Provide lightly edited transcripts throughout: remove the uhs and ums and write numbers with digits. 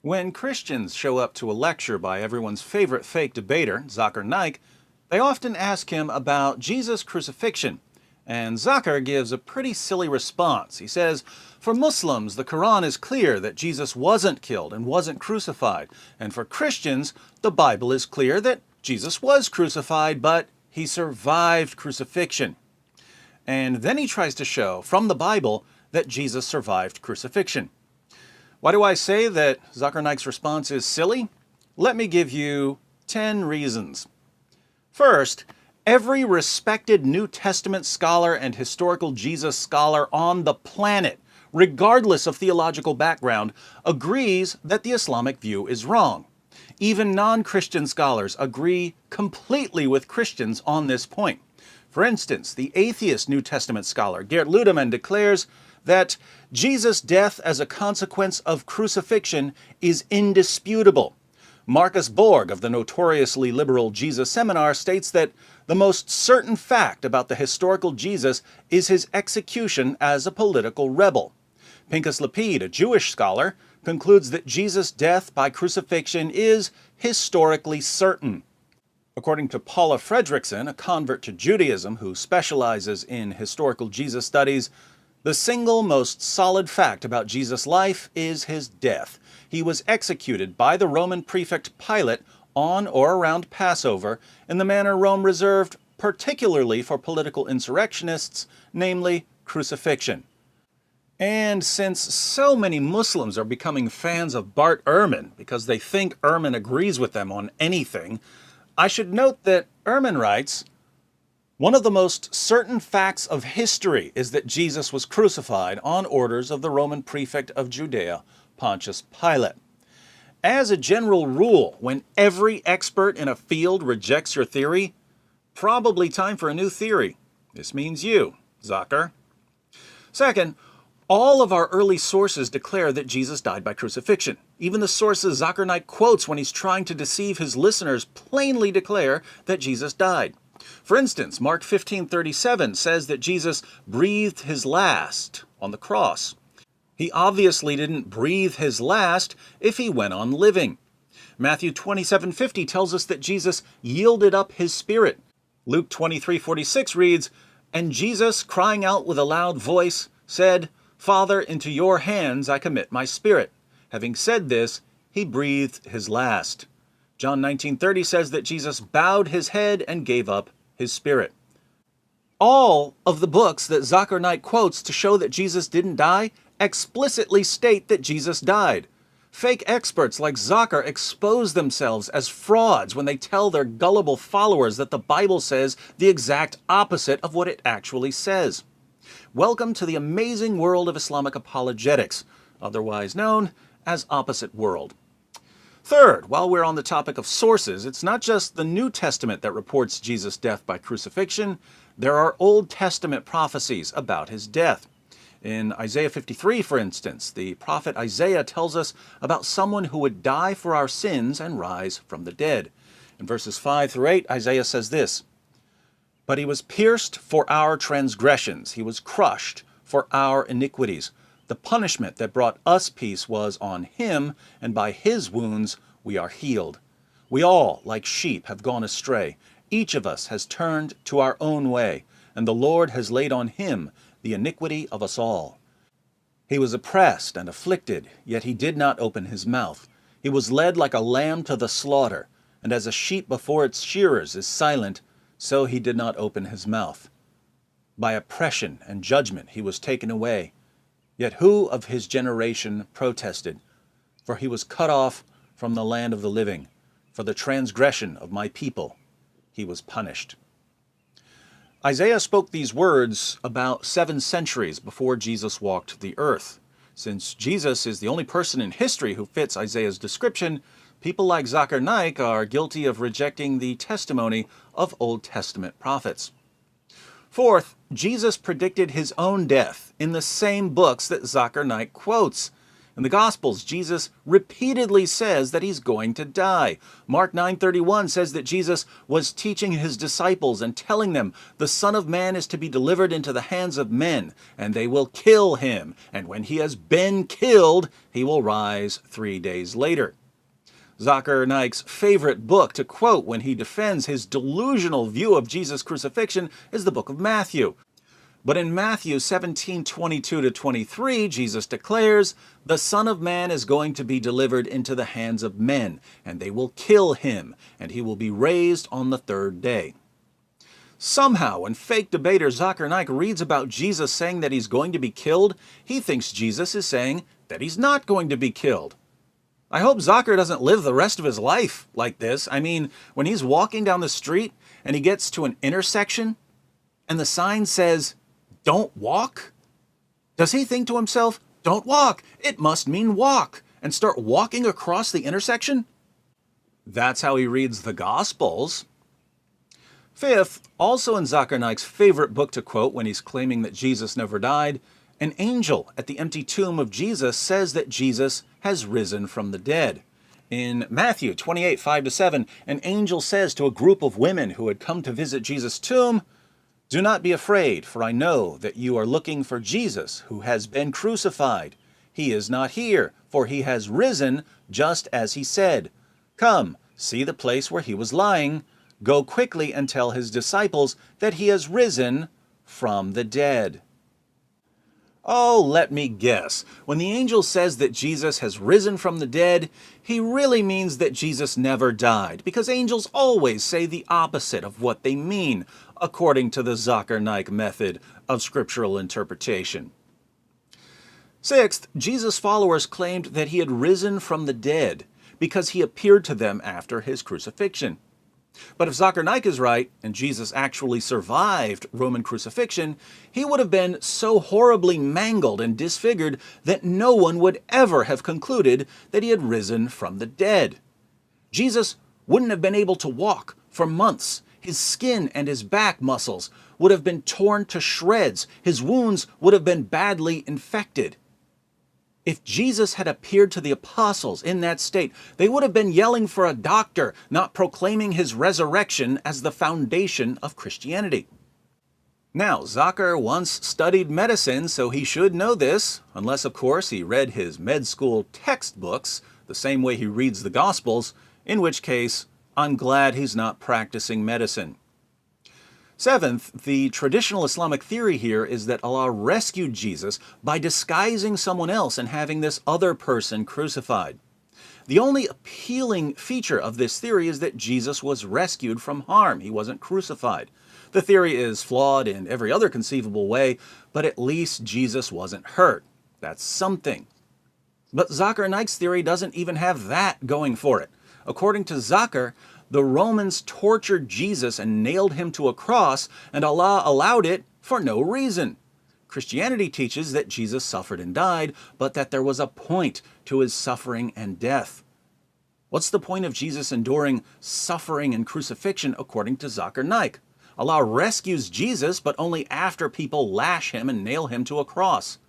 When Christians show up to a lecture by everyone's favorite fake debater, Zakir Naik, they often ask him about Jesus' crucifixion. And Zakir gives a pretty silly response. He says, for Muslims, the Quran is clear that Jesus wasn't killed and wasn't crucified. And for Christians, the Bible is clear that Jesus was crucified, but he survived crucifixion. And then he tries to show from the Bible that Jesus survived crucifixion. Why do I say that Zakir Naik's response is silly? Let me give you 10 reasons. First, every respected New Testament scholar and historical Jesus scholar on the planet, regardless of theological background, agrees that the Islamic view is wrong. Even non-Christian scholars agree completely with Christians on this point. For instance, the atheist New Testament scholar Geert Ludemann declares that Jesus' death as a consequence of crucifixion is indisputable. Marcus Borg of the notoriously liberal Jesus Seminar states that the most certain fact about the historical Jesus is his execution as a political rebel. Pinchas Lapid, a Jewish scholar, concludes that Jesus' death by crucifixion is historically certain. According to Paula Fredrickson, a convert to Judaism who specializes in historical Jesus studies, the single most solid fact about Jesus' life is his death. He was executed by the Roman prefect Pilate on or around Passover in the manner Rome reserved particularly for political insurrectionists, namely crucifixion. And since so many Muslims are becoming fans of Bart Ehrman because they think Ehrman agrees with them on anything, I should note that Ehrman writes, one of the most certain facts of history is that Jesus was crucified on orders of the Roman prefect of Judea, Pontius Pilate. As a general rule, when every expert in a field rejects your theory, probably time for a new theory. This means you, Zakir. Second, all of our early sources declare that Jesus died by crucifixion. Even the sources Zakir Naik quotes when he's trying to deceive his listeners plainly declare that Jesus died. For instance, Mark 15:37 says that Jesus breathed his last on the cross. He obviously didn't breathe his last if he went on living. Matthew 27:50 tells us that Jesus yielded up his spirit. Luke 23:46 reads, and Jesus, crying out with a loud voice, said, Father, into your hands I commit my spirit. Having said this, he breathed his last. John 19:30 says that Jesus bowed his head and gave up his spirit. All of the books that Zakir Naik quotes to show that Jesus didn't die explicitly state that Jesus died. Fake experts like Zakir expose themselves as frauds when they tell their gullible followers that the Bible says the exact opposite of what it actually says. Welcome to the amazing world of Islamic apologetics, otherwise known as Opposite World. Third, while we're on the topic of sources, it's not just the New Testament that reports Jesus' death by crucifixion. There are Old Testament prophecies about his death. In Isaiah 53, for instance, the prophet Isaiah tells us about someone who would die for our sins and rise from the dead. In verses 5 through 8, Isaiah says this, but he was pierced for our transgressions, he was crushed for our iniquities. The punishment that brought us peace was on him, and by his wounds we are healed. We all, like sheep, have gone astray. Each of us has turned to our own way, and the Lord has laid on him the iniquity of us all. He was oppressed and afflicted, yet he did not open his mouth. He was led like a lamb to the slaughter, and as a sheep before its shearers is silent, so he did not open his mouth. By oppression and judgment he was taken away. Yet who of his generation protested? For he was cut off from the land of the living. For the transgression of my people he was punished. Isaiah spoke these words about 7 centuries before Jesus walked the earth. Since Jesus is the only person in history who fits Isaiah's description, people like Zakir Naik are guilty of rejecting the testimony of Old Testament prophets. Fourth, Jesus predicted his own death in the same books that Zakir Naik quotes. In the Gospels, Jesus repeatedly says that he's going to die. Mark 9:31 says that Jesus was teaching his disciples and telling them, "The Son of Man is to be delivered into the hands of men, and they will kill him. And when he has been killed, he will rise 3 days later." Zakir Naik's favorite book to quote when he defends his delusional view of Jesus' crucifixion is the book of Matthew. But in Matthew 17:22-23, Jesus declares, "The Son of Man is going to be delivered into the hands of men, and they will kill him, and he will be raised on the third day." Somehow, when fake debater Zakir Naik reads about Jesus saying that he's going to be killed, he thinks Jesus is saying that he's not going to be killed. I hope Zakir doesn't live the rest of his life like this. I mean, when he's walking down the street and he gets to an intersection and the sign says, "Don't walk," does he think to himself, "Don't walk, it must mean walk," and start walking across the intersection? That's how he reads the Gospels. Fifth, also in Zakir Naik's favorite book to quote when he's claiming that Jesus never died, an angel at the empty tomb of Jesus says that Jesus has risen from the dead. In Matthew 28:5-7, an angel says to a group of women who had come to visit Jesus' tomb, "Do not be afraid, for I know that you are looking for Jesus who has been crucified. He is not here, for he has risen just as he said. Come, see the place where he was lying. Go quickly and tell his disciples that he has risen from the dead." Oh, let me guess. When the angel says that Jesus has risen from the dead, he really means that Jesus never died, because angels always say the opposite of what they mean, according to the Zakir Naik method of scriptural interpretation. Sixth, Jesus' followers claimed that he had risen from the dead because he appeared to them after his crucifixion. But if Zakir Naik is right, and Jesus actually survived Roman crucifixion, he would have been so horribly mangled and disfigured that no one would ever have concluded that he had risen from the dead. Jesus wouldn't have been able to walk for months. His skin and his back muscles would have been torn to shreds. His wounds would have been badly infected. If Jesus had appeared to the apostles in that state, they would have been yelling for a doctor, not proclaiming his resurrection as the foundation of Christianity. Now, Zakir once studied medicine, so he should know this, unless, of course, he read his med school textbooks the same way he reads the Gospels, in which case, I'm glad he's not practicing medicine. Seventh, the traditional Islamic theory here is that Allah rescued Jesus by disguising someone else and having this other person crucified. The only appealing feature of this theory is that Jesus was rescued from harm. He wasn't crucified. The theory is flawed in every other conceivable way, but at least Jesus wasn't hurt. That's something. But Zakir Naik's theory doesn't even have that going for it. According to Zakir, the Romans tortured Jesus and nailed him to a cross, and Allah allowed it for no reason. Christianity teaches that Jesus suffered and died, but that there was a point to his suffering and death. What's the point of Jesus enduring suffering and crucifixion according to Zakir Naik? Allah rescues Jesus, but only after people lash him and nail him to a cross.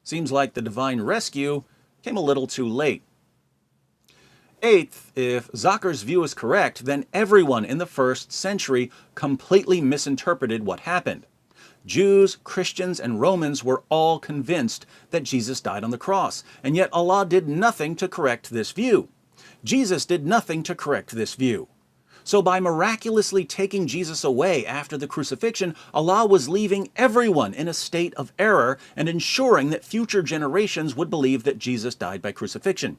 Seems like the divine rescue came a little too late. Eighth, if Zakir's view is correct, then everyone in the first century completely misinterpreted what happened. Jews, Christians, and Romans were all convinced that Jesus died on the cross, and yet Allah did nothing to correct this view. Jesus did nothing to correct this view. So by miraculously taking Jesus away after the crucifixion, Allah was leaving everyone in a state of error and ensuring that future generations would believe that Jesus died by crucifixion.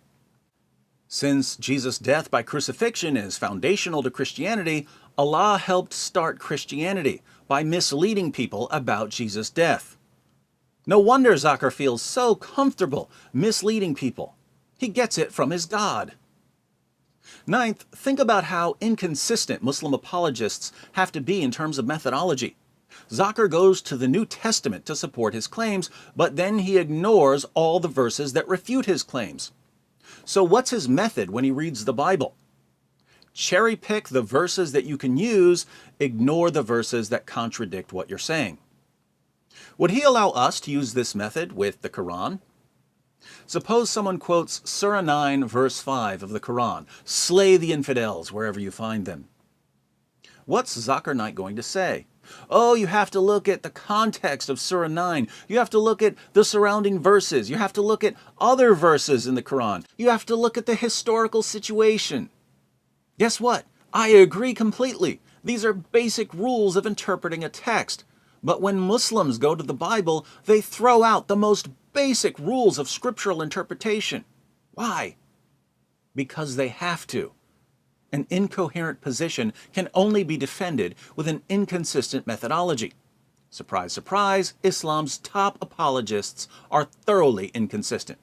Since Jesus' death by crucifixion is foundational to Christianity, Allah helped start Christianity by misleading people about Jesus' death. No wonder Zakir feels so comfortable misleading people. He gets it from his God. Ninth, think about how inconsistent Muslim apologists have to be in terms of methodology. Zakir goes to the New Testament to support his claims, but then he ignores all the verses that refute his claims. So what's his method when he reads the Bible? Cherry pick the verses that you can use, ignore the verses that contradict what you're saying. Would he allow us to use this method with the Quran? Suppose someone quotes Surah 9, verse 5 of the Quran, "Slay the infidels wherever you find them." What's Zakir Naik going to say? Oh, you have to look at the context of Surah 9. You have to look at the surrounding verses. You have to look at other verses in the Quran. You have to look at the historical situation. Guess what? I agree completely. These are basic rules of interpreting a text. But when Muslims go to the Bible, they throw out the most basic rules of scriptural interpretation. Why? Because they have to. An incoherent position can only be defended with an inconsistent methodology. Surprise, surprise, Islam's top apologists are thoroughly inconsistent.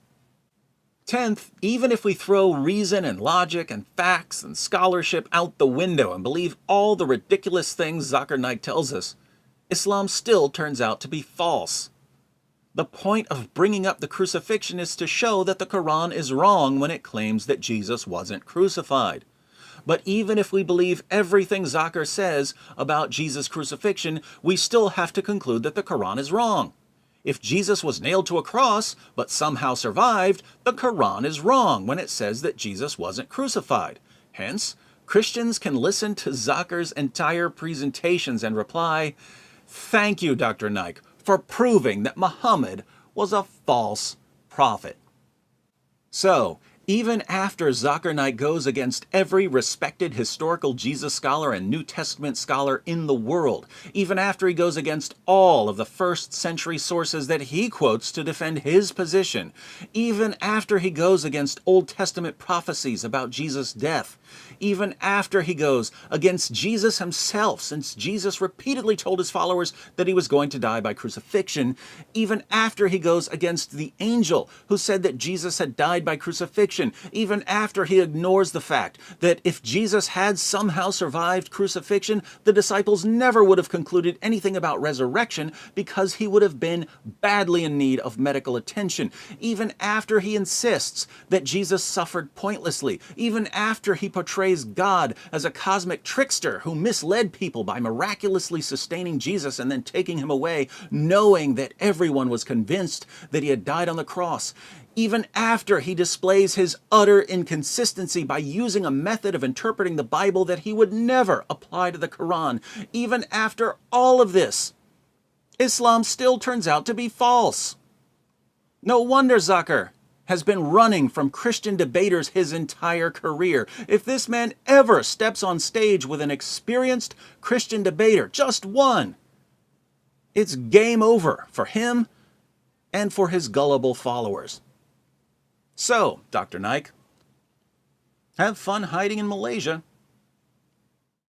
10th, even if we throw reason and logic and facts and scholarship out the window and believe all the ridiculous things Zakir Naik tells us, Islam still turns out to be false. The point of bringing up the crucifixion is to show that the Quran is wrong when it claims that Jesus wasn't crucified. But even if we believe everything Zakir says about Jesus' crucifixion, we still have to conclude that the Quran is wrong. If Jesus was nailed to a cross, but somehow survived, the Quran is wrong when it says that Jesus wasn't crucified. Hence, Christians can listen to Zakir's entire presentations and reply, "Thank you, Dr. Naik, for proving that Muhammad was a false prophet." So, even after Zakir Naik goes against every respected historical Jesus scholar and New Testament scholar in the world, even after he goes against all of the first century sources that he quotes to defend his position, even after he goes against Old Testament prophecies about Jesus' death, even after he goes against Jesus himself, since Jesus repeatedly told his followers that he was going to die by crucifixion, even after he goes against the angel who said that Jesus had died by crucifixion, even after he ignores the fact that if Jesus had somehow survived crucifixion, the disciples never would have concluded anything about resurrection because he would have been badly in need of medical attention, even after he insists that Jesus suffered pointlessly, even after he portrays God as a cosmic trickster who misled people by miraculously sustaining Jesus and then taking him away, knowing that everyone was convinced that he had died on the cross, even after he displays his utter inconsistency by using a method of interpreting the Bible that he would never apply to the Quran, even after all of this, Islam still turns out to be false. No wonder Zakir has been running from Christian debaters his entire career. If this man ever steps on stage with an experienced Christian debater, just one, it's game over for him and for his gullible followers. So, Dr. Naik, have fun hiding in Malaysia.